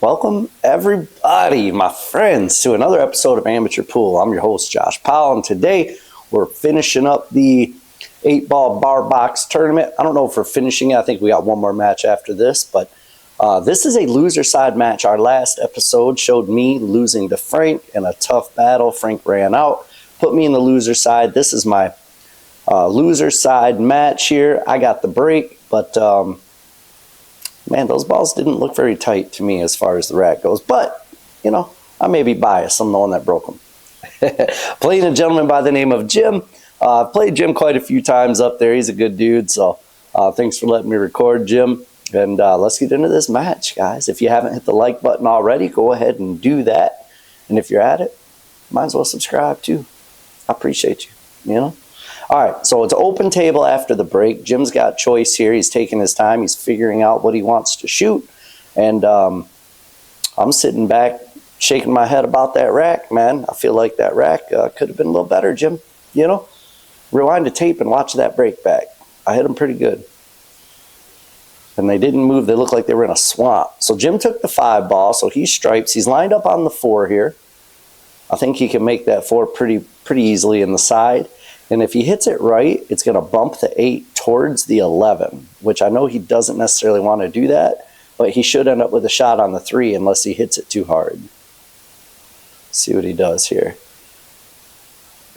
Welcome, everybody, my friends, to another episode of Amateur Pool. I'm your host, Josh Powell, and today we're finishing up the 8-ball bar box tournament. I don't know if we're finishing it. I think we got one more match after this, but this is a loser side match. Our last episode showed me losing to Frank in a tough battle. Frank ran out, put me in the loser side. This is my loser side match here. I got the break, but man, those balls didn't look very tight to me as far as the rack goes. But, you know, I may be biased. I'm the one that broke them. Playing a gentleman by the name of Jim. I've played Jim quite a few times up there. He's a good dude. So thanks for letting me record, Jim. And let's get into this match, guys. If you haven't hit the like button already, go ahead and do that. And if you're at it, might as well subscribe too. I appreciate you, you know. All right, so it's open table after the break. Jim's got choice here. He's taking his time. He's figuring out what he wants to shoot. And I'm sitting back, shaking my head about that rack, man. I feel like that rack could have been a little better, Jim. You know, rewind the tape and watch that break back. I hit them pretty good. And they didn't move. They looked like they were in a swamp. So Jim took the 5-ball, so he stripes. He's lined up on the 4 here. I think he can make that 4 pretty easily in the side. And if he hits it right, it's going to bump the 8 towards the 11, which I know he doesn't necessarily want to do that, but he should end up with a shot on the 3 unless he hits it too hard. See what he does here.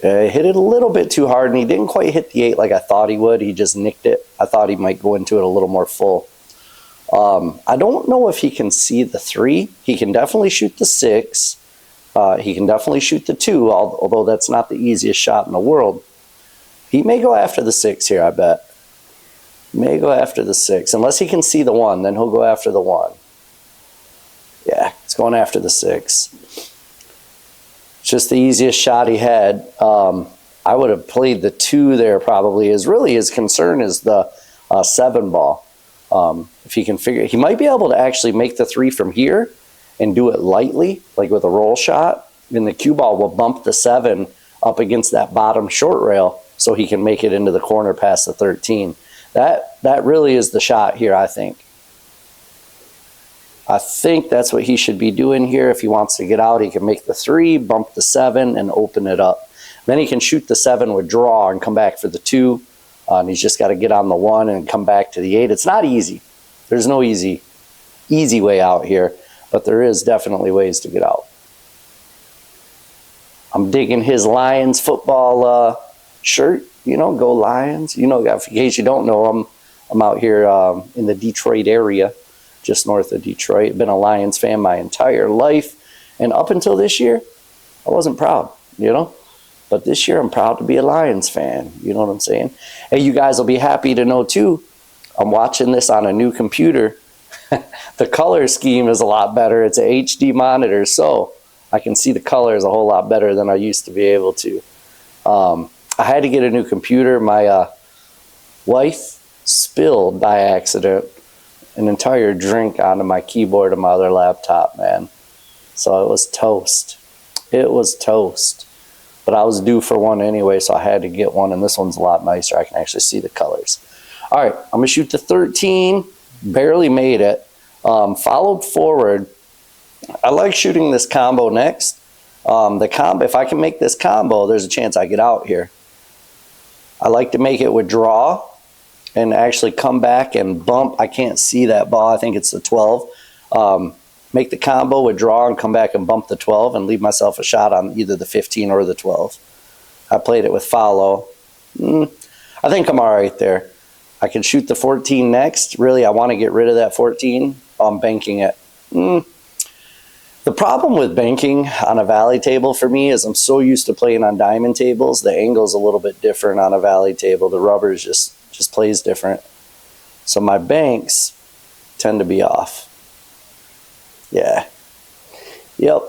He hit it a little bit too hard, and he didn't quite hit the 8 like I thought he would. He just nicked it. I thought he might go into it a little more full. I don't know if he can see the 3. He can definitely shoot the 6. He can definitely shoot the 2, although that's not the easiest shot in the world. He may go after the 6 here, I bet. May go after the 6. Unless he can see the 1, then he'll go after the 1. Yeah, he's going after the 6. It's just the easiest shot he had. I would have played the 2 there probably. His concern is the 7-ball. If he can figure, he might be able to actually make the 3 from here and do it lightly, like with a roll shot. And the cue ball will bump the 7 up against that bottom short rail, so he can make it into the corner past the 13. That really is the shot here, I think. I think that's what he should be doing here. If he wants to get out, he can make the 3, bump the 7, and open it up. Then he can shoot the 7 with draw and come back for the 2. And he's just got to get on the 1 and come back to the 8. It's not easy. There's no easy way out here, but there is definitely ways to get out. I'm digging his Lions football shirt, you know, go Lions. You know, in case you don't know, I'm out here in the Detroit area, just north of Detroit. Been a Lions fan my entire life, and up until this year, I wasn't proud, you know. But this year, I'm proud to be a Lions fan. You know what I'm saying? Hey, you guys will be happy to know too, I'm watching this on a new computer. The color scheme is a lot better. It's an HD monitor, so I can see the colors a whole lot better than I used to be able to. I had to get a new computer. My wife spilled by accident an entire drink onto my keyboard of my other laptop, man. So it was toast. It was toast. But I was due for one anyway, so I had to get one, and this one's a lot nicer. I can actually see the colors. All right, I'm going to shoot the 13. Barely made it. Followed forward. I like shooting this combo next. The combo, if I can make this combo, there's a chance I get out here. I like to make it with draw and actually come back and bump. I can't see that ball. I think it's the 12. Make the combo with draw and come back and bump the 12 and leave myself a shot on either the 15 or the 12. I played it with follow. I think I'm all right there. I can shoot the 14 next. Really, I want to get rid of that 14. I'm banking it. The problem with banking on a valley table for me is I'm so used to playing on diamond tables. The angle's a little bit different on a valley table. The rubber just plays different. So my banks tend to be off. Yeah. Yep.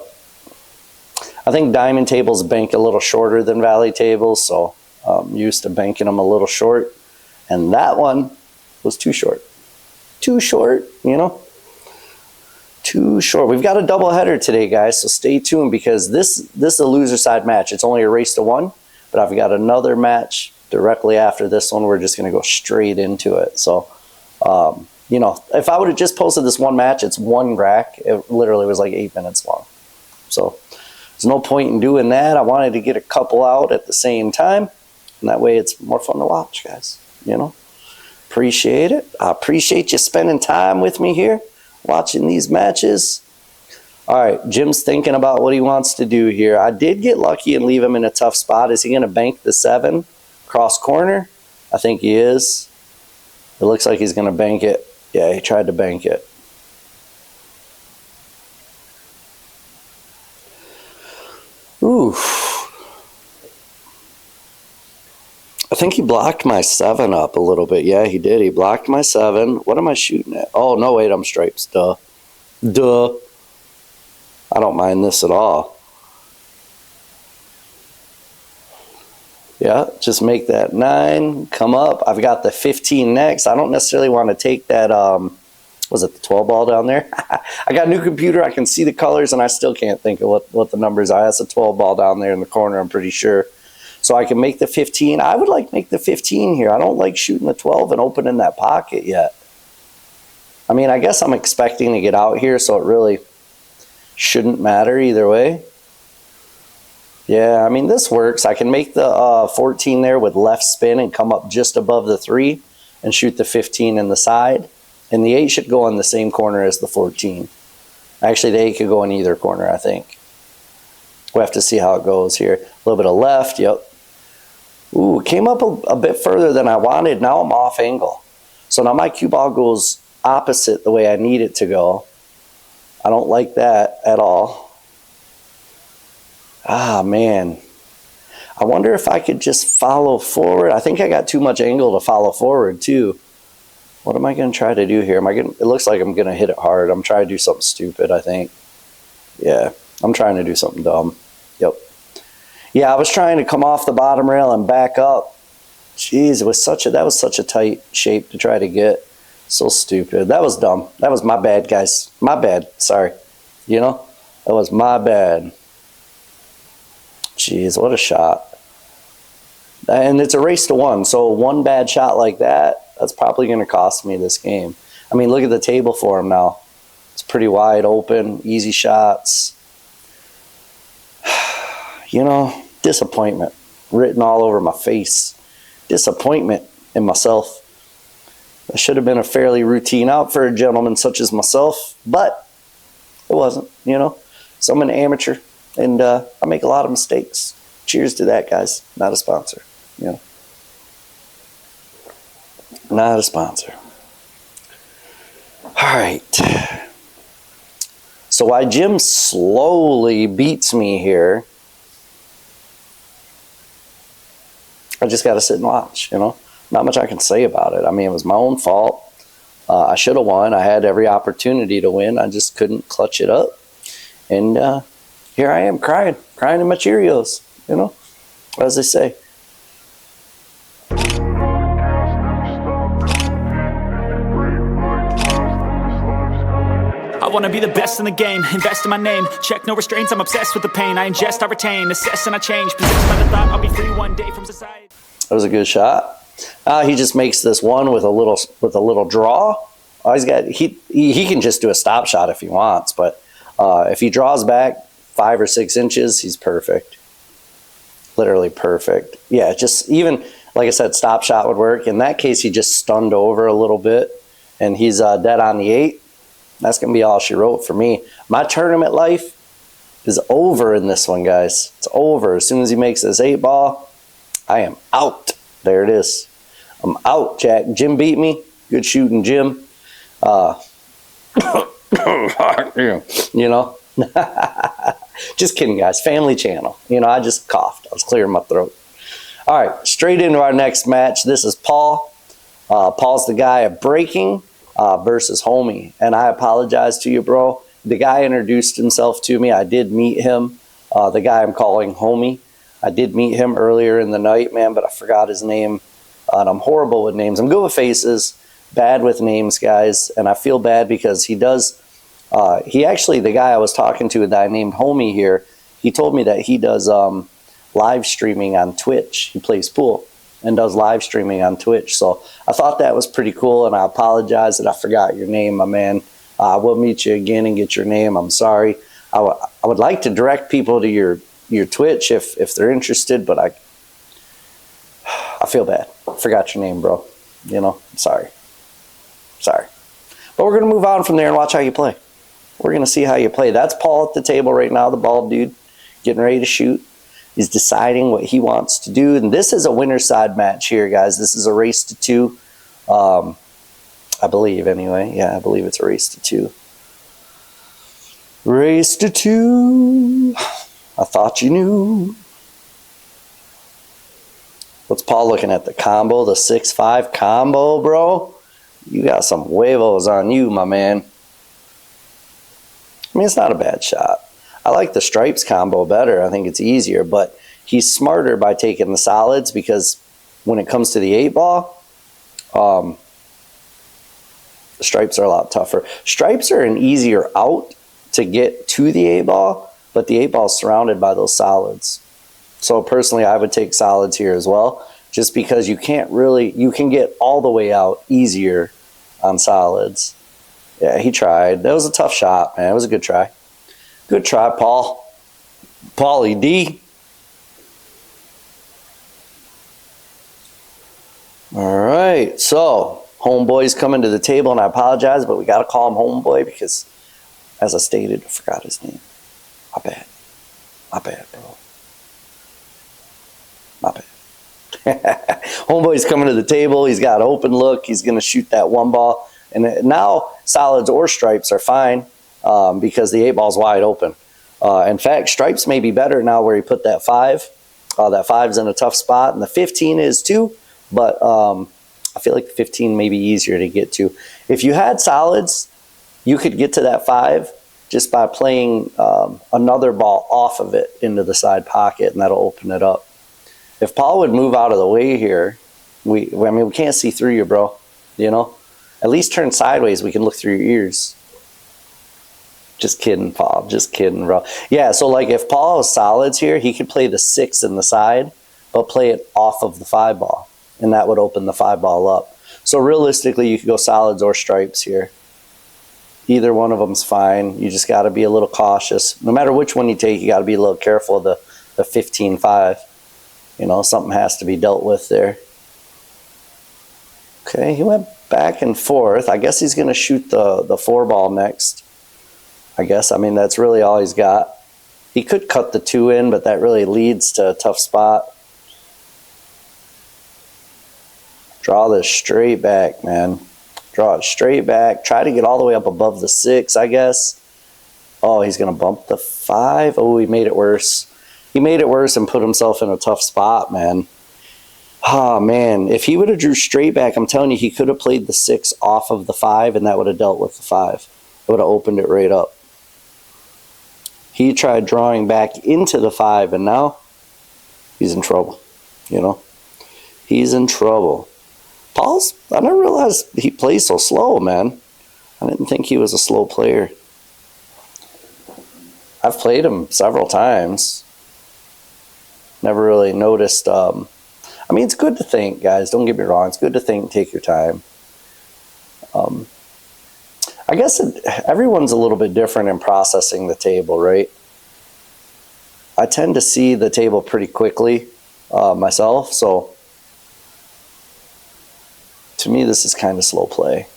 I think diamond tables bank a little shorter than valley tables, so I'm used to banking them a little short. And that one was too short. Too short, you know? Too short. We've got a double header today, guys, so stay tuned because this is a loser side match. It's only a race to 1, but I've got another match directly after this one. We're just going to go straight into it. So You know, if I would have just posted this one match, it's one rack. It literally was like 8 minutes long. So there's no point in doing that. I wanted to get a couple out at the same time. And that way it's more fun to watch, guys. You know, appreciate it. I appreciate you spending time with me here, watching these matches. All right, Jim's thinking about what he wants to do here. I did get lucky and leave him in a tough spot. Is he going to bank the 7 cross corner? I think he is. It looks like he's going to bank it. Yeah, he tried to bank it. Ooh. I think he blocked my 7 up a little bit. Yeah, he did. He blocked my 7. What am I shooting at? Oh, no, wait, I'm stripes. Duh. Duh. I don't mind this at all. Yeah, just make that 9, come up. I've got the 15 next. I don't necessarily want to take that, was it the 12 ball down there? I got a new computer. I can see the colors, and I still can't think of what the numbers are. That's a 12 ball down there in the corner, I'm pretty sure. So I can make the 15. I would like to make the 15 here. I don't like shooting the 12 and opening that pocket yet. I mean, I guess I'm expecting to get out here, so it really shouldn't matter either way. Yeah, I mean, this works. I can make the 14 there with left spin and come up just above the 3 and shoot the 15 in the side. And the 8 should go in the same corner as the 14. Actually, the 8 could go in either corner, I think. We'll have to see how it goes here. A little bit of left, yep. Ooh, it came up a bit further than I wanted. Now I'm off angle. So now my cue ball goes opposite the way I need it to go. I don't like that at all. Ah, man. I wonder if I could just follow forward. I think I got too much angle to follow forward, too. What am I going to try to do here? It looks like I'm going to hit it hard. I'm trying to do something stupid, I think. Yeah, I'm trying to do something dumb. Yep. Yeah, I was trying to come off the bottom rail and back up. Jeez, that was such a tight shape to try to get. So stupid. That was dumb. That was my bad, guys. My bad. Sorry. You know? That was my bad. Jeez, what a shot. And it's a race to 1. So one bad shot like that, that's probably going to cost me this game. I mean, look at the table for him now. It's pretty wide open, easy shots. You know, disappointment written all over my face. Disappointment in myself. That should have been a fairly routine out for a gentleman such as myself, but it wasn't, you know. So I'm an amateur, and I make a lot of mistakes. Cheers to that, guys. Not a sponsor, you know. Not a sponsor. All right. So while Jim slowly beats me here, I just got to sit and watch, you know. Not much I can say about it. I mean, it was my own fault. I should have won. I had every opportunity to win. I just couldn't clutch it up. And here I am crying in my Cheerios, you know, as they say. I wanna be the best in the game, invest in my name. Check no restraints, I'm obsessed with the pain. I ingest, I retain, assess and I change. Possessed by the thought I'll be free one day from society. That was a good shot. He just makes this one with a little draw. He can just do a stop shot if he wants, but if he draws back 5 or 6 inches, he's perfect. Literally perfect. Yeah, just even like I said, stop shot would work. In that case, he just stunned over a little bit, and he's dead on the 8. That's going to be all she wrote for me. My tournament life is over in this one, guys. It's over. As soon as he makes this 8 ball, I am out. There it is. I'm out, Jack. Jim beat me. Good shooting, Jim. You know? Just kidding, guys. Family channel. You know, I just coughed. I was clearing my throat. All right, straight into our next match. This is Paul. Paul's the guy at breaking versus Homie. And I apologize to you, bro. The guy introduced himself to me. I did meet him. The guy I'm calling Homie. I did meet him earlier in the night, man, but I forgot his name. And I'm horrible with names. I'm good with faces, bad with names, guys. And I feel bad because he does... the guy I was talking to, a guy named Homie here, he told me that he does live streaming on Twitch. He plays pool. and does live streaming on Twitch. So I thought that was pretty cool, and I apologize that I forgot your name, my man. I will meet you again and get your name. I'm sorry. I would like to direct people to your Twitch if they're interested, but I feel bad. I forgot your name, bro. You know, I'm sorry. Sorry. But we're going to move on from there and watch how you play. We're going to see how you play. That's Paul at the table right now, the bald dude, getting ready to shoot. He's deciding what he wants to do. And this is a winner's side match here, guys. This is a race to 2. I believe, anyway. Yeah, I believe it's a race to 2. Race to 2. I thought you knew. What's Paul looking at? The combo, the 6-5 combo, bro? You got some huevos on you, my man. I mean, it's not a bad shot. I like the stripes combo better. I think it's easier, but he's smarter by taking the solids, because when it comes to the 8-ball, the stripes are a lot tougher. Stripes are an easier out to get to the 8-ball, but the 8-ball is surrounded by those solids. So personally, I would take solids here as well, just because you can get all the way out easier on solids. Yeah, he tried. That was a tough shot, man. It was a good try. Good try, Paul. Paulie D. All right, so homeboy's coming to the table, and I apologize, but we got to call him homeboy because, as I stated, I forgot his name. My bad. My bad, bro. My bad. Homeboy's coming to the table. He's got an open look. He's going to shoot that 1 ball. And now solids or stripes are fine because the 8-ball's wide open. In fact, stripes may be better now where he put that 5. That 5's in a tough spot, and the 15 is too. But I feel like the 15 may be easier to get to. If you had solids, you could get to that 5 just by playing another ball off of it into the side pocket, and that'll open it up. If Paul would move out of the way here, we can't see through you, bro. You know? At least turn sideways. We can look through your ears. Just kidding, Paul. Just kidding, bro. Yeah, so like if Paul has solids here, he could play the 6 in the side, but play it off of the 5 ball. And that would open the 5 ball up. So realistically, you could go solids or stripes here. Either one of them's fine. You just got to be a little cautious. No matter which one you take, you got to be a little careful of the 15-5. You know, something has to be dealt with there. Okay, he went back and forth. I guess he's going to shoot the 4 ball next. I guess. I mean, that's really all he's got. He could cut the 2 in, but that really leads to a tough spot. Draw this straight back, man. Draw it straight back. Try to get all the way up above the 6, I guess. Oh, he's going to bump the 5. Oh, he made it worse. He made it worse and put himself in a tough spot, man. Oh, man. If he would have drew straight back, I'm telling you, he could have played the 6 off of the 5, and that would have dealt with the 5. It would have opened it right up. He tried drawing back into the 5, and now he's in trouble. You know? He's in trouble. I never realized he plays so slow, man. I didn't think he was a slow player. I've played him several times. Never really noticed. I mean, it's good to think, guys. Don't get me wrong. It's good to think. Take your time. I guess everyone's a little bit different in processing the table, right? I tend to see the table pretty quickly myself, so to me, this is kind of slow play.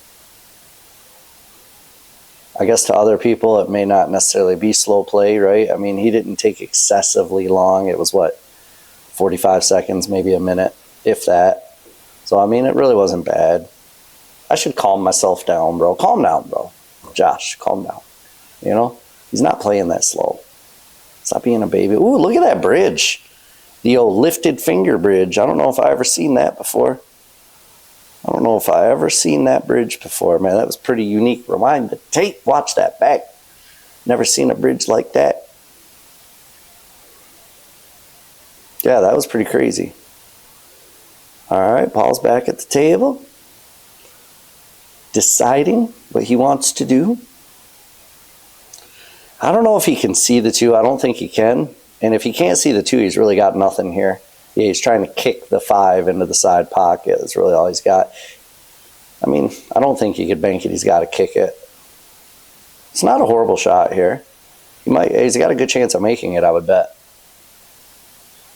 I guess to other people, it may not necessarily be slow play, right? I mean, he didn't take excessively long. It was, 45 seconds, maybe a minute, if that. So, I mean, it really wasn't bad. I should calm myself down, bro. Calm down, bro. Josh, calm down. You know? He's not playing that slow. Stop being a baby. Ooh, look at that bridge. The old lifted finger bridge. I don't know if I ever seen that before. I don't know if I ever seen that bridge before, man. That was pretty unique. Rewind the tape. Watch that back. Never seen a bridge like that. Yeah, that was pretty crazy. All right, Paul's back at the table, deciding what he wants to do. I don't know if he can see the 2. I don't think he can. And if he can't see the 2, he's really got nothing here. Yeah, he's trying to kick the 5 into the side pocket. That's really all he's got. I mean, I don't think he could bank it. He's got to kick it. It's not a horrible shot here. He's got a good chance of making it, I would bet.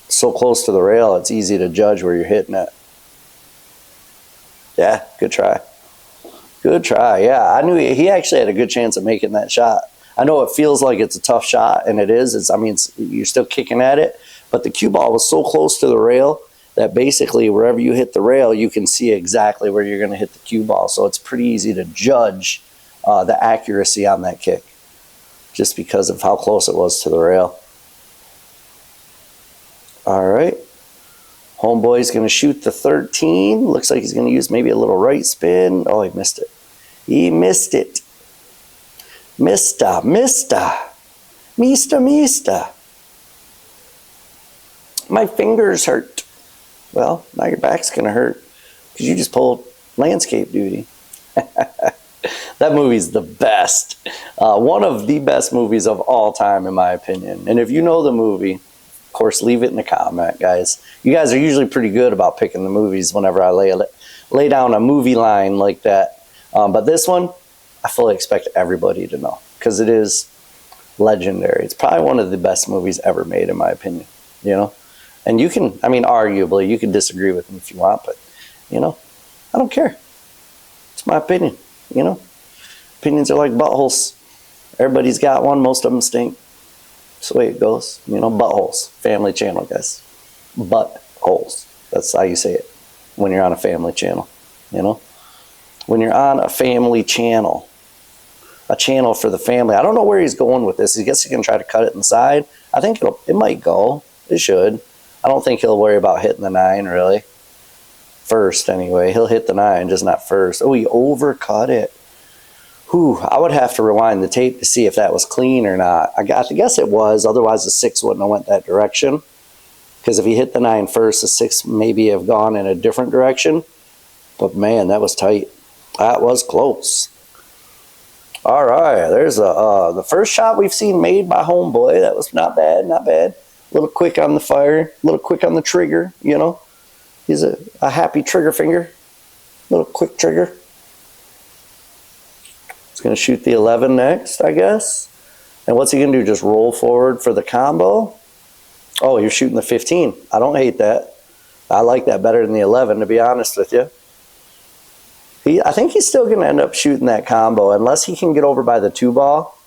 So close to the rail, it's easy to judge where you're hitting it. Yeah, good try. Good try. Yeah, I knew he actually had a good chance of making that shot. I know it feels like it's a tough shot, and it is. You're still kicking at it, but the cue ball was so close to the rail that basically wherever you hit the rail, you can see exactly where you're going to hit the cue ball. So it's pretty easy to judge the accuracy on that kick just because of how close it was to the rail. All right. Homeboy's going to shoot the 13. Looks like he's going to use maybe a little right spin. Oh, he missed it. He missed it. Mister. My fingers hurt. Well, now your back's going to hurt because you just pulled landscape duty. That movie's the best. One of the best movies of all time, in my opinion. And if you know the movie, of course, leave it in the comment, guys. You guys are usually pretty good about picking the movies whenever I lay down a movie line like that. But this one, I fully expect everybody to know because it is legendary. It's probably one of the best movies ever made, in my opinion. You know? And you can, arguably, you can disagree with me if you want, but, I don't care. It's my opinion, Opinions are like buttholes. Everybody's got one. Most of them stink. That's the way it goes. Buttholes. Family channel, guys. Buttholes. That's how you say it when you're on a family channel, When you're on a family channel, a channel for the family. I don't know where he's going with this. I guess he can try to cut it inside. I think it might go. It should. I don't think he'll worry about hitting the 9, really. First, anyway. He'll hit the 9, just not first. Oh, he overcut it. Whew, I would have to rewind the tape to see if that was clean or not. I guess it was. Otherwise, the 6 wouldn't have went that direction. Because if he hit the 9 first, the 6 maybe have gone in a different direction. But, man, that was tight. That was close. All right. There's the first shot we've seen made by Homeboy. That was not bad, not bad. A little quick on the fire. A little quick on the trigger, He's a happy trigger finger. A little quick trigger. He's going to shoot the 11 next, I guess. And what's he going to do? Just roll forward for the combo? Oh, you're shooting the 15. I don't hate that. I like that better than the 11, to be honest with you. I think he's still going to end up shooting that combo unless he can get over by the 2 ball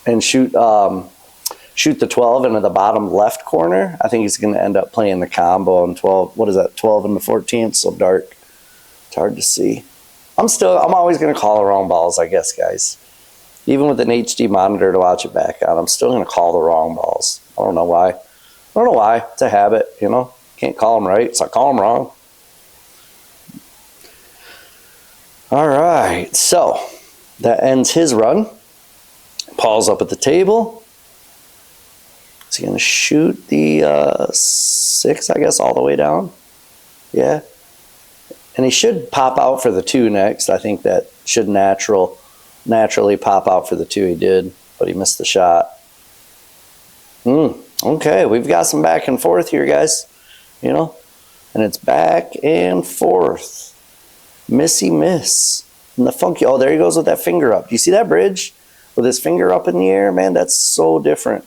and shoot the 12 into the bottom left corner. I think he's going to end up playing the combo on 12. What is that? 12 into 14. It's so dark. It's hard to see. I'm always going to call the wrong balls, I guess, guys. Even with an HD monitor to watch it back on, I'm still going to call the wrong balls. I don't know why. It's a habit, Can't call them right, so I call them wrong. All right, so that ends his run. Paul's up at the table. Is he going to shoot the 6, I guess, all the way down? Yeah. And he should pop out for the 2 next. I think that should naturally pop out for the 2. He did, but he missed the shot. Okay, we've got some back and forth here, guys. And it's back and forth. Missy miss. And the funky, oh, there he goes with that finger up. Do you see that bridge? With his finger up in the air? Man, that's so different.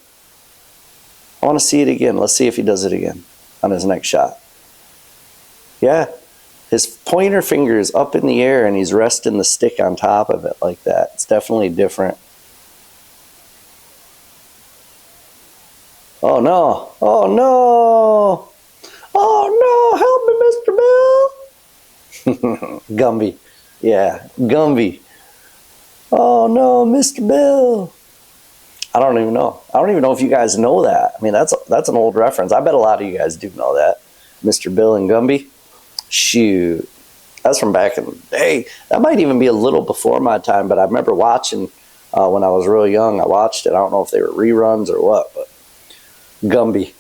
I want to see it again. Let's see if he does it again on his next shot. Yeah. His pointer finger is up in the air and he's resting the stick on top of it like that. It's definitely different. Oh, no. Oh, no. Oh, no. Help me, Mr. Bill. Gumby. Yeah, Gumby. Oh, no, Mr. Bill. I don't even know. I don't even know if you guys know that. That's an old reference. I bet a lot of you guys do know that. Mr. Bill and Gumby. Shoot. That's from back in the day. That might even be a little before my time, but I remember watching when I was real young. I watched it. I don't know if they were reruns or what, but Gumby.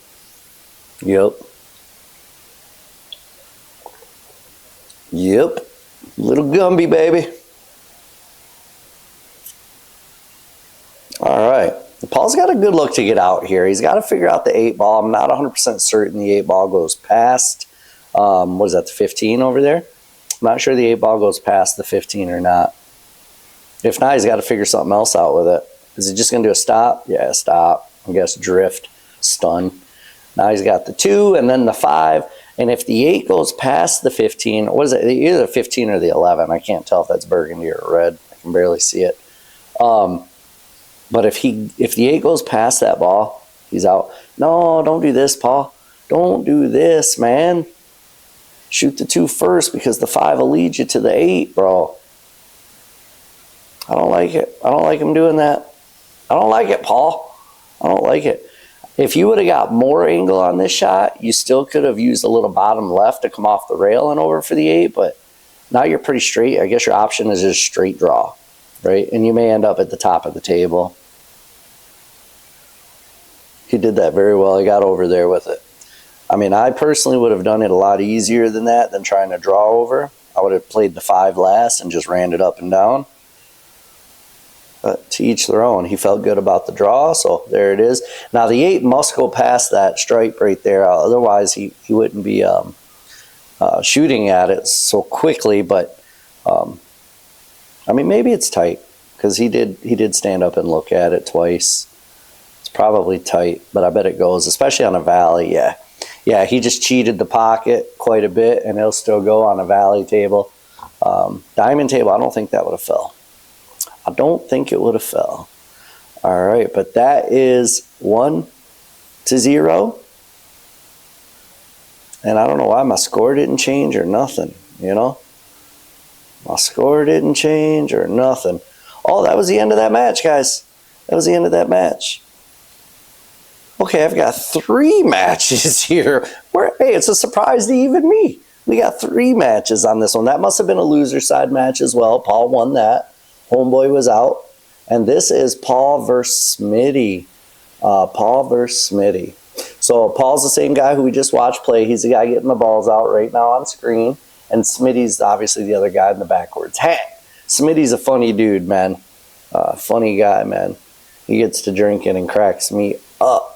Yep. Little Gumby, baby. All right. Paul's got a good look to get out here. He's got to figure out the 8 ball. I'm not 100% certain the 8 ball goes past, what is that, the 15 over there? I'm not sure the 8 ball goes past the 15 or not. If not, he's got to figure something else out with it. Is he just going to do a stop? Yeah, stop. I guess drift, stun. Now he's got the 2 and then the 5. And if the 8 goes past the 15, what is it? Either the 15 or the 11. I can't tell if that's burgundy or red. I can barely see it. But if the 8 goes past that ball, he's out. No, don't do this, Paul. Don't do this, man. Shoot the 2 first because the 5 will lead you to the 8, bro. I don't like it. I don't like him doing that. I don't like it, Paul. I don't like it. If you would have got more angle on this shot, you still could have used a little bottom left to come off the rail and over for the 8, but now you're pretty straight. I guess your option is just straight draw, right? And you may end up at the top of the table. He did that very well. He got over there with it. I mean, I personally would have done it a lot easier than that, than trying to draw over. I would have played the 5 last and just ran it up and down. But to each their own. He felt good about the draw, so there it is. Now, the 8 must go past that stripe right there. Otherwise, he wouldn't be shooting at it so quickly. But, I mean, maybe it's tight because he did stand up and look at it twice. It's probably tight, but I bet it goes, especially on a valley, yeah. Yeah, he just cheated the pocket quite a bit, and it'll still go on a valley table. Diamond table, I don't think that would have fell. I don't think it would have fell. All right, but that is 1-0. And I don't know why my score didn't change or nothing, you know? My score didn't change or nothing. Oh, that was the end of that match, guys. That was the end of that match. Okay, I've got 3 matches here. Hey, it's a surprise to even me. We got 3 matches on this one. That must have been a loser side match as well. Paul won that. Homeboy was out. And this is Paul versus Smitty. Paul versus Smitty. So Paul's the same guy who we just watched play. He's the guy getting the balls out right now on screen. And Smitty's obviously the other guy in the backwards. Hey, Smitty's a funny dude, man. Funny guy, man. He gets to drinking and cracks me up.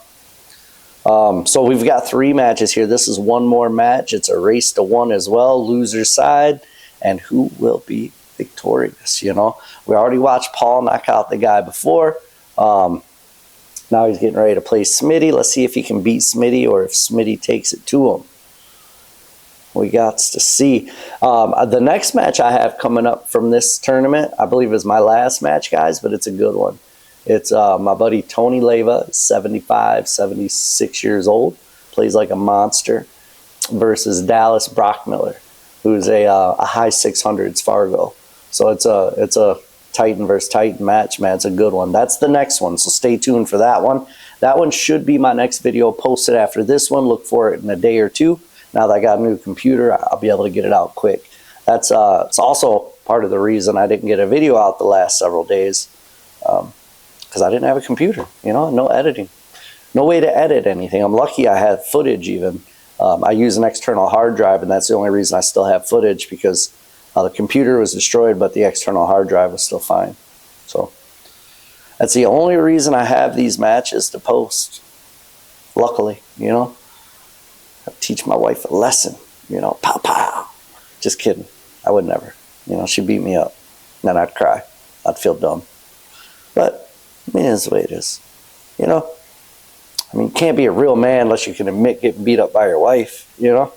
So we've got 3 matches here. This is one more match. It's a race to 1 as well. Loser side. And who will be victorious, you know? We already watched Paul knock out the guy before. Now he's getting ready to play Smitty. Let's see if he can beat Smitty or if Smitty takes it to him. We got to see. The next match I have coming up from this tournament, I believe is my last match, guys, but it's a good one. It's my buddy Tony Leyva, 75, 76 years old, plays like a monster, versus Dallas Brockmiller, who's a high 600s Fargo. So it's a Titan versus Titan match, man. It's a good one. That's the next one, so stay tuned for that one. That one should be my next video posted after this one. Look for it in a day or 2. Now that I got a new computer, I'll be able to get it out quick. That's it's also part of the reason I didn't get a video out the last several days, because I didn't have a computer, you know, no editing. No way to edit anything. I'm lucky I had footage even. I use an external hard drive, and that's the only reason I still have footage, because the computer was destroyed, but the external hard drive was still fine. So that's the only reason I have these matches to post. Luckily, you know. I teach my wife a lesson, you know. Pow, pow. Just kidding. I would never. You know, she'd beat me up. Then I'd cry. I'd feel dumb. But, I mean, it's the way it is. You know? I mean, you can't be a real man unless you can admit getting beat up by your wife, you know?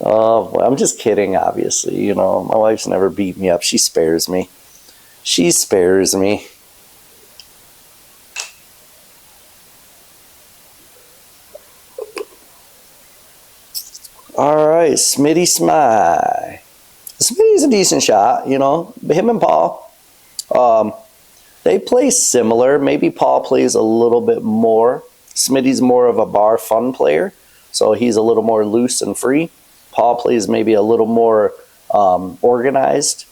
Oh, well, I'm just kidding, obviously. You know, my wife's never beat me up. She spares me. She spares me. All right, Smitty Smy. Smitty's a decent shot, you know. Him and Paul, they play similar. Maybe Paul plays a little bit more. Smitty's more of a bar fun player, so he's a little more loose and free. Paul plays maybe a little more organized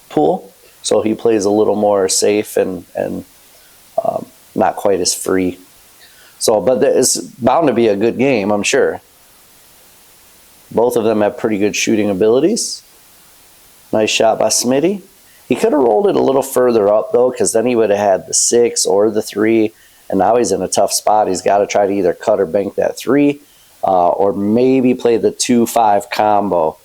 pool, so he plays a little more safe and not quite as free. So, but it's bound to be a good game, I'm sure. Both of them have pretty good shooting abilities. Nice shot by Smitty. He could have rolled it a little further up, though, because then he would have had the 6 or the 3, and now he's in a tough spot. He's got to try to either cut or bank that 3, or maybe play the 2-5 combo.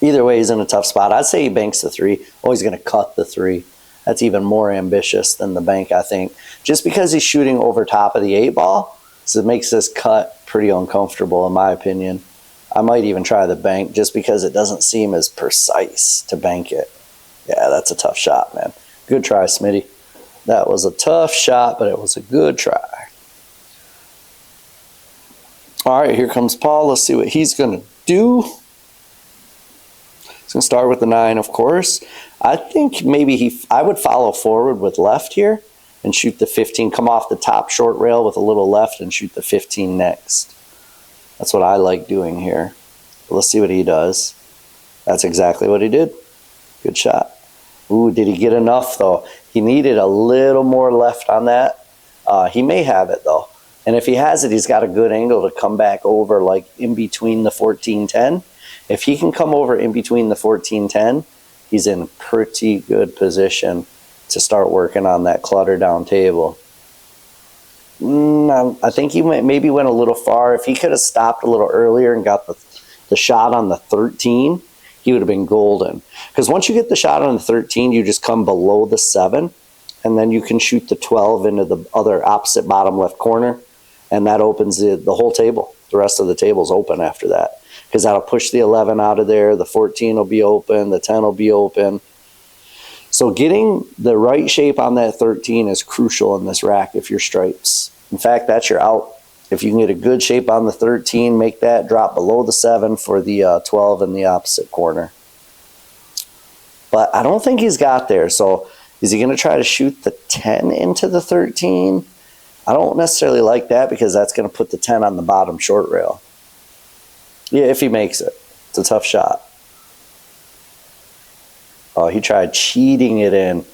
Either way, he's in a tough spot. I'd say he banks the 3. Oh, he's going to cut the 3. That's even more ambitious than the bank, I think. Just because he's shooting over top of the 8 ball, so it makes this cut pretty uncomfortable, in my opinion. I might even try the bank just because it doesn't seem as precise to bank it. Yeah, that's a tough shot, man. Good try, Smitty. That was a tough shot, but it was a good try. All right, here comes Paul. Let's see what he's going to do. He's going to start with the 9, of course. I think maybe I would follow forward with left here and shoot the 15. Come off the top short rail with a little left and shoot the 15 next. That's what I like doing here. Let's see what he does. That's exactly what he did. Good shot. Ooh, did he get enough, though? He needed a little more left on that. He may have it, though. And if he has it, he's got a good angle to come back over, like in between the 14-10. If he can come over in between the 14-10, he's in pretty good position to start working on that clutter down table. I think he maybe went a little far. If he could have stopped a little earlier and got the shot on the 13, he would have been golden. Because once you get the shot on the 13, you just come below the 7, and then you can shoot the 12 into the other opposite bottom left corner, and that opens the whole table. The rest of the table's open after that, because that'll push the 11 out of there. The 14 will be open. The 10 will be open. So getting the right shape on that 13 is crucial in this rack if you're stripes. In fact, that's your out. If you can get a good shape on the 13, make that drop below the 7 for the 12 in the opposite corner. But I don't think he's got there. So is he going to try to shoot the 10 into the 13? I don't necessarily like that because that's going to put the 10 on the bottom short rail. Yeah, if he makes it. It's a tough shot. Oh, he tried cheating it in.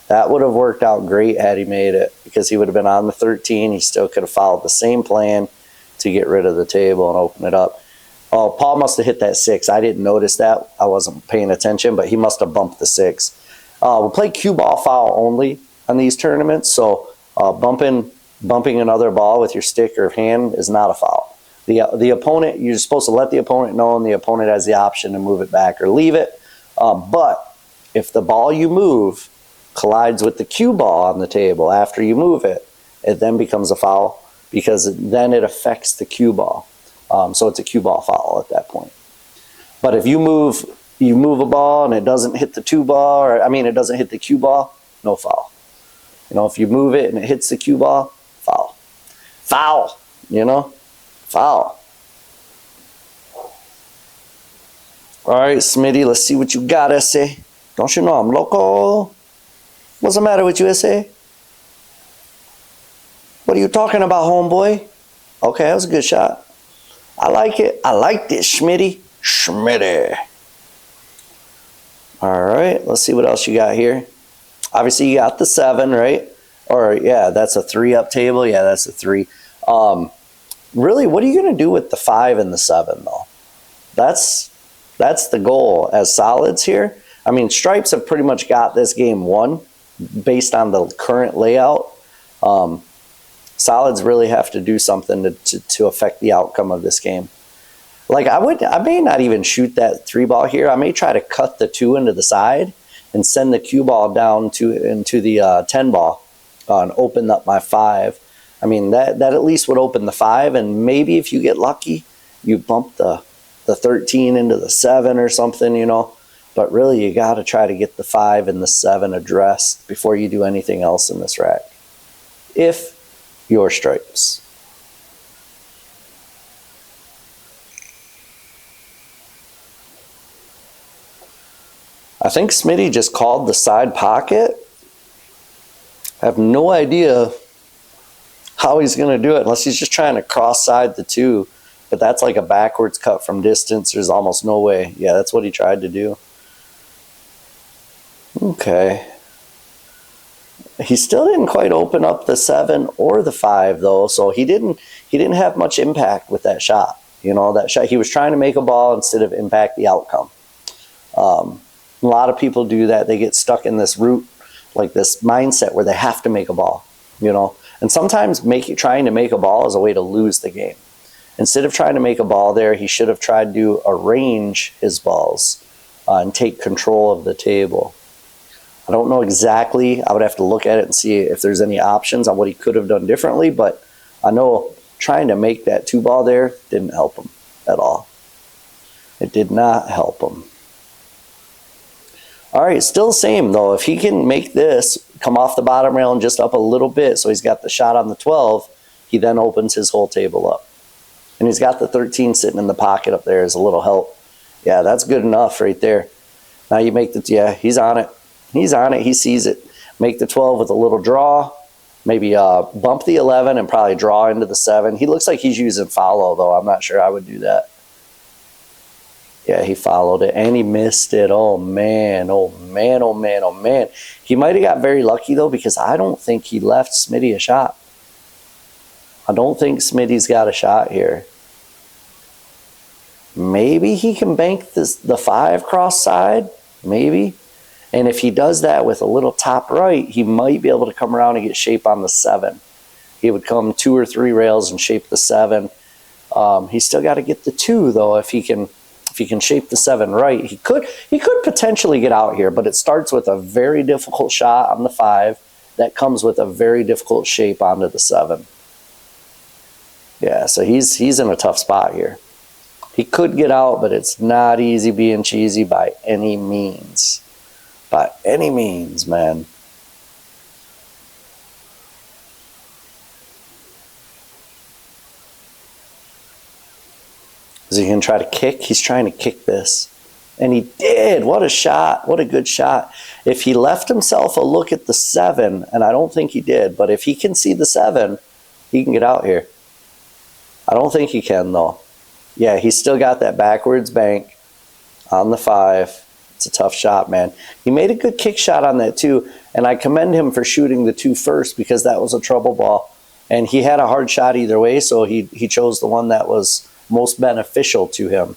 That would have worked out great had he made it, because he would have been on the 13. He still could have followed the same plan to get rid of the table and open it up. Oh, Paul must have hit that 6. I didn't notice that. I wasn't paying attention, but he must have bumped the 6. We'll play cue ball foul only on these tournaments, so bumping another ball with your stick or hand is not a foul. The opponent, you're supposed to let the opponent know, and the opponent has the option to move it back or leave it. But if the ball you move collides with the cue ball on the table after you move it, it then becomes a foul, because then it affects the cue ball. So it's a cue ball foul at that point. But if you move a ball and it doesn't hit the two ball, it doesn't hit the cue ball, no foul. If you move it and it hits the cue ball, foul. Foul, foul. All right, Smitty, let's see what you got, essay. Don't you know I'm loco? What's the matter with you, essay? What are you talking about, homeboy? Okay, that was a good shot. I like it. I liked it, Smitty. Smitty. All right, let's see what else you got here. Obviously, you got the 7, right? Or, yeah, that's a 3-up table. Yeah, that's a 3. Really, what are you going to do with the 5 and the 7, though? That's the goal as solids here. Stripes have pretty much got this game won based on the current layout. Solids really have to do something to affect the outcome of this game. Like I may not even shoot that 3 ball here. I may try to cut the 2 into the side and send the cue ball down into the 10 ball and open up my 5. That at least would open the 5, and maybe if you get lucky, you bump the 13 into the 7 or something, But really, you got to try to get the 5 and the 7 addressed before you do anything else in this rack. If you're stripes. I think Smitty just called the side pocket. I have no idea how he's going to do it, unless he's just trying to cross-side the 2. But that's like a backwards cut from distance. There's almost no way. Yeah, that's what he tried to do. Okay. He still didn't quite open up the 7 or the 5, though, so he didn't have much impact with that shot. That shot, he was trying to make a ball instead of impact the outcome. A lot of people do that. They get stuck in this route, like this mindset where they have to make a ball, you know. And sometimes trying to make a ball is a way to lose the game. Instead of trying to make a ball there, he should have tried to arrange his balls and take control of the table. I don't know exactly. I would have to look at it and see if there's any options on what he could have done differently, but I know trying to make that 2-ball there didn't help him at all. It did not help him. All right, still the same though. If he can make this come off the bottom rail and just up a little bit so he's got the shot on the 12, he then opens his whole table up. And he's got the 13 sitting in the pocket up there as a little help. Yeah, that's good enough right there. Now you make the, yeah, he's on it. He's on it. He sees it. Make the 12 with a little draw. Maybe bump the 11 and probably draw into the 7. He looks like he's using follow, though. I'm not sure I would do that. Yeah, he followed it, and he missed it. Oh, man. Oh, man. Oh, man. Oh, man. He might have got very lucky, though, because I don't think he left Smitty a shot. I don't think Smitty's got a shot here. Maybe he can bank the 5 cross side. Maybe. And if he does that with a little top right, he might be able to come around and get shape on the 7. He would come 2 or 3 rails and shape the 7. He's still got to get the 2 though. If he can shape the 7 right, he could potentially get out here. But it starts with a very difficult shot on the 5 that comes with a very difficult shape onto the 7. Yeah, so he's in a tough spot here. He could get out, but it's not easy being cheesy by any means. By any means, man. Is he going to try to kick? He's trying to kick this. And he did. What a shot. What a good shot. If he left himself a look at the 7, and I don't think he did, but if he can see the 7, he can get out here. I don't think he can, though. Yeah, he's still got that backwards bank on the 5. It's a tough shot, man. He made a good kick shot on that, too, and I commend him for shooting the 2 first because that was a trouble ball. And he had a hard shot either way, so he chose the one that was most beneficial to him.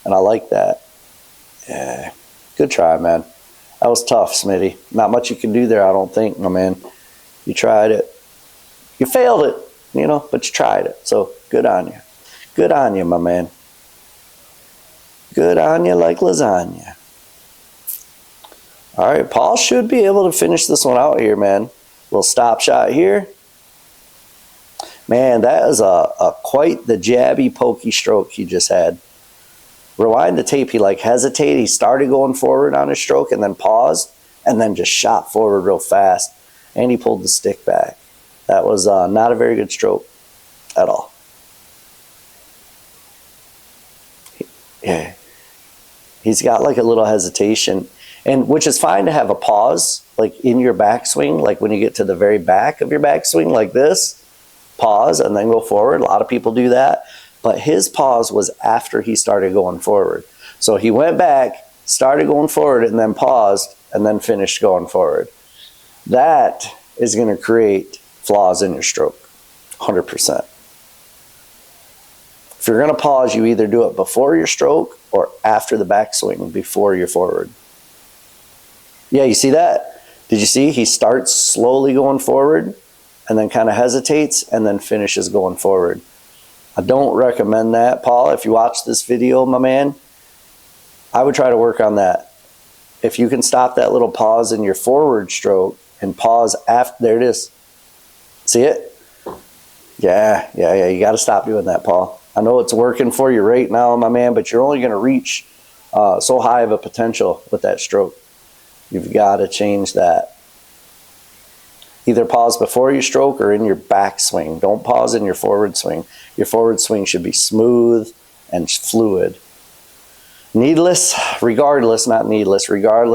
And I like that. Yeah, good try, man. That was tough, Smitty. Not much you can do there, I don't think, my man. You tried it. You failed it, you know, but you tried it. So good on you. Good on you, my man. Good on you like lasagna. All right, Paul should be able to finish this one out here, man. Little stop shot here. Man, that is a quite the jabby, pokey stroke he just had. Rewind the tape. He like hesitated. He started going forward on his stroke and then paused and then just shot forward real fast. And he pulled the stick back. That was not a very good stroke at all. Yeah, he's got like a little hesitation, and which is fine to have a pause, like in your backswing, like when you get to the very back of your backswing, like this, pause and then go forward. A lot of people do that, but his pause was after he started going forward. So he went back, started going forward, and then paused, and then finished going forward. That is going to create flaws in your stroke, 100%. If you're going to pause, you either do it before your stroke or after the backswing, before you're forward. Yeah, you see that? Did you see? He starts slowly going forward and then kind of hesitates and then finishes going forward. I don't recommend that, Paul. If you watch this video, my man, I would try to work on that. If you can stop that little pause in your forward stroke and pause after, there it is. See it? Yeah. You got to stop doing that, Paul. I know it's working for you right now, my man, but you're only going to reach so high of a potential with that stroke. You've got to change that. Either pause before your stroke or in your backswing. Don't pause in your forward swing. Your forward swing should be smooth and fluid. Regardless,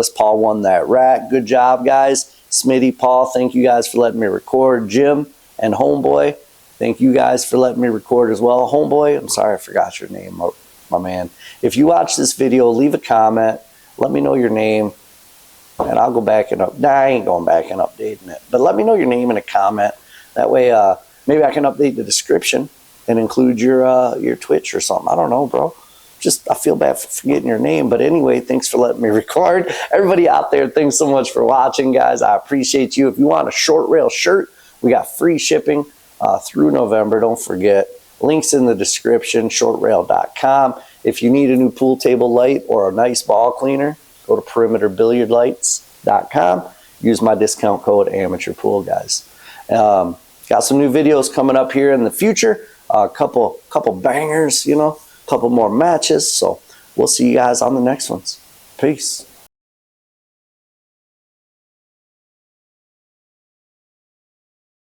Paul won that rack. Good job, guys. Smitty, Paul, thank you guys for letting me record. Jim and Homeboy, thank you guys for letting me record as well. Homeboy, I'm sorry I forgot your name, my man. If you watch this video, leave a comment. Let me know your name, and I'll go back and I ain't going back and updating it. But let me know your name in a comment. That way, maybe I can update the description and include your Twitch or something. I don't know, bro. I feel bad for forgetting your name. But anyway, thanks for letting me record. Everybody out there, thanks so much for watching, guys. I appreciate you. If you want a short rail shirt, we got free shipping through November. Don't forget. Links in the description, shortrail.com. If you need a new pool table light or a nice ball cleaner, go to perimeterbilliardlights.com. Use my discount code AmateurPool, guys. Got some new videos coming up here in the future. A couple bangers, a couple more matches. So we'll see you guys on the next ones. Peace.